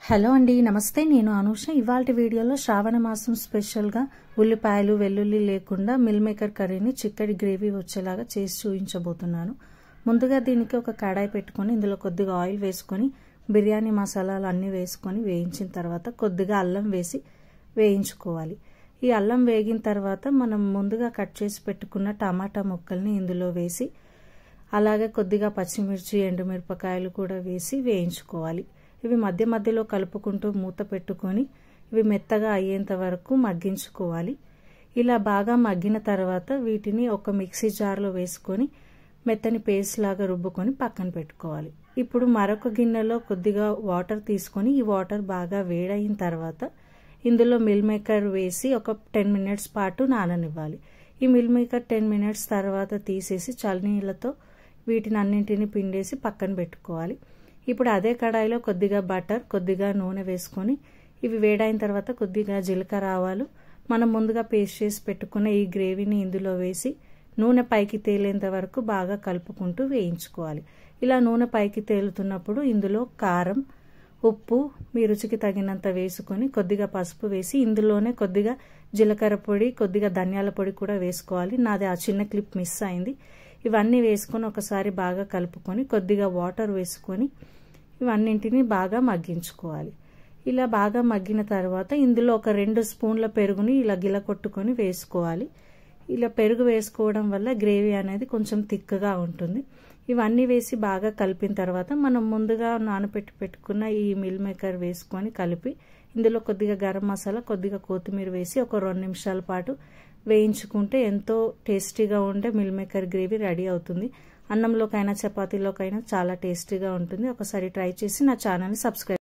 Hello అండి, నమస్తే. నేను అనూష. ఇవాల్టి వీడియోలో శ్రావణ మాసం స్పెషల్గా ఉల్లిపాయలు వెల్లుల్లి లేకుండా మిల్ మేకర్ కర్రీని చిక్కటి గ్రేవీ వచ్చేలాగా చేసి చూపించబోతున్నాను. ముందుగా దీనికి ఒక కడాయి పెట్టుకొని ఇందులో కొద్దిగా ఆయిల్ వేసుకొని బిర్యానీ మసాలాలు అన్నీ వేసుకొని వేయించిన తర్వాత కొద్దిగా అల్లం వేసి వేయించుకోవాలి. ఈ అల్లం వేగిన తర్వాత మనం ముందుగా కట్ చేసి పెట్టుకున్న టమాటా ముక్కల్ని ఇందులో వేసి అలాగే కొద్దిగా పచ్చిమిర్చి ఎండుమిరపకాయలు కూడా వేసి వేయించుకోవాలి. ఇవి మధ్య మధ్యలో కలుపుకుంటూ మూత పెట్టుకొని ఇవి మెత్తగా అయ్యేంత వరకు మగ్గించుకోవాలి. ఇలా బాగా మగ్గిన తర్వాత వీటిని ఒక మిక్సీ జార్లో వేసుకొని మెత్తని పేస్ట్ లాగా రుబ్బుకొని పక్కన పెట్టుకోవాలి. ఇప్పుడు మరొక గిన్నెలో కొద్దిగా వాటర్ తీసుకొని ఈ వాటర్ బాగా వేడైన తర్వాత ఇందులో మిల్ మేకర్ వేసి ఒక 10 మినిట్స్ పాటు నాననివ్వాలి. ఈ మిల్ మేకర్ 10 మినిట్స్ తర్వాత తీసేసి చల్లనీళ్ళతో వీటిని అన్నింటినీ పిండేసి పక్కన పెట్టుకోవాలి. ఇప్పుడు అదే కడాయిలో కొద్దిగా బటర్ కొద్దిగా నూనె వేసుకొని ఇవి వేడైన తర్వాత కొద్దిగా జీలకర్ర ఆవాలు మనం ముందుగా పేస్ట్ చేసి పెట్టుకున్న ఈ గ్రేవీని ఇందులో వేసి నూనె పైకి తేలేంత వరకు బాగా కలుపుకుంటూ వేయించుకోవాలి. ఇలా నూనె పైకి తేలుతున్నప్పుడు ఇందులో కారం ఉప్పు మీ రుచికి తగినంత వేసుకొని కొద్దిగా పసుపు వేసి ఇందులోనే కొద్దిగా జీలకర్ర పొడి కొద్దిగా ధనియాల పొడి కూడా వేసుకోవాలి. నాది ఆ చిన్న క్లిప్ మిస్ అయింది. ఇవన్నీ వేసుకొని ఒకసారి బాగా కలుపుకొని కొద్దిగా వాటర్ వేసుకొని ఇవన్నింటినీ బాగా మగ్గించుకోవాలి. ఇలా బాగా మగ్గిన తర్వాత ఇందులో ఒక 2 స్పూన్ల పెరుగుని ఇలా గిలకొట్టుకొని వేసుకోవాలి. ఇలా పెరుగు వేసుకోవడం వల్ల గ్రేవీ అనేది కొంచెం థిక్గా ఉంటుంది. ఇవన్నీ వేసి బాగా కలిపిన తర్వాత మనం ముందుగా పెట్టుకున్న ఈ మిల్ మేకర్ వేసుకొని కలిపి ఇందులో కొద్దిగా గరం మసాలా కొద్దిగా కొత్తిమీర వేసి ఒక 2 నిమిషాల పాటు వేయించుకుంటే ఎంతో టేస్టీగా ఉండే మిల్ మేకర్ గ్రేవీ రెడీ అవుతుంది. అన్నంలోకైనా చపాతీలోకైనా చాలా టేస్టీగా ఉంటుంది. ఒకసారి ట్రై చేసి నా ఛానల్ని సబ్స్క్రైబ్